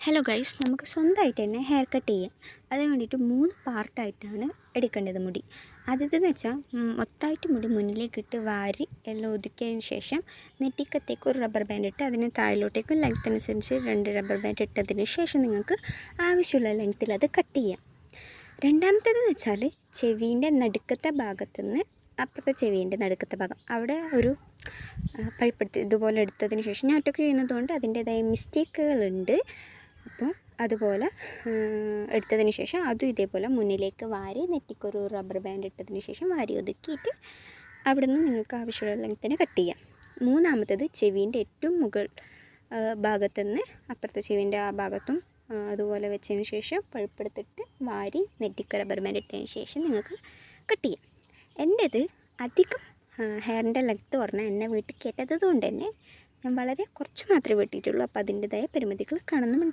Hello guys, നമുക്ക് സ്വന്തമായിട്ട് തന്നെ ഹെയർ കട്ട് ചെയ്യാം. അതിന് വേണ്ടിയിട്ട് 3 പാർട്ടായിട്ടാണ് എടുക്കേണ്ടത് മുടി. ആദ്യത്തേതെന്ന് വെച്ചാൽ മൊത്തമായിട്ട് മുടി മുന്നിലേക്കിട്ട് വാരി എല്ലാം ഒതുക്കിയതിന് ശേഷം നെറ്റിക്കത്തേക്ക് ഒരു റബ്ബർ ബാൻഡ് ഇട്ട് അതിന് താഴിലോട്ടേക്കും ലെങ്ത് അനുസരിച്ച് 2 റബ്ബർ ബാൻഡ് ഇട്ടതിന് ശേഷം നിങ്ങൾക്ക് ആവശ്യമുള്ള ലെങ്ത്തിൽ അത് കട്ട് ചെയ്യാം. രണ്ടാമത്തേതെന്ന് വെച്ചാൽ ചെവീൻ്റെ നടുക്കത്തെ ഭാഗത്തുനിന്ന് അപ്പുറത്തെ ചെവീൻ്റെ നടുക്കത്തെ ഭാഗം അവിടെ ഒരു പഴുപ്പെടുത്തി ഇതുപോലെ എടുത്തതിന് ശേഷം ഞാൻ ഒറ്റയ്ക്ക് ചെയ്യുന്നതുകൊണ്ട് അതിൻ്റേതായ മിസ്റ്റേക്കുകളുണ്ട്. അപ്പോൾ അതുപോലെ എടുത്തതിന് ശേഷം അതും ഇതേപോലെ മുന്നിലേക്ക് വാരി നെറ്റിക്കൊരു റബ്ബർ ബാൻഡ് ഇട്ടതിന് ശേഷം വാരി ഒതുക്കിയിട്ട് അവിടെ നിന്ന് നിങ്ങൾക്ക് ആവശ്യമുള്ള ലെങ്ത്തിന് കട്ട് ചെയ്യാം. മൂന്നാമത്തേത് ചെവീൻ്റെ ഏറ്റവും മുകൾ ഭാഗത്തുനിന്ന് അപ്പുറത്തെ ചെവീൻ്റെ ആ ഭാഗത്തും അതുപോലെ വെച്ചതിന് ശേഷം പഴുപ്പെടുത്തിട്ട് വാരി നെറ്റിക്ക് റബ്ബർ ബാൻഡ് ഇട്ടതിന് ശേഷം നിങ്ങൾക്ക് കട്ട് ചെയ്യാം. എൻ്റേത് അധികം ഹെയറിൻ്റെ ലെങ്ത്ത് പറഞ്ഞാൽ എന്നെ വീട്ടിൽ കയറ്റാത്തത് കൊണ്ട് തന്നെ ഞാൻ വളരെ കുറച്ച് മാത്രമേ വെട്ടിയിട്ടുള്ളൂ. അപ്പോൾ അതിൻ്റേതായ പരിമിതികൾ കാണുന്നുമുണ്ട്.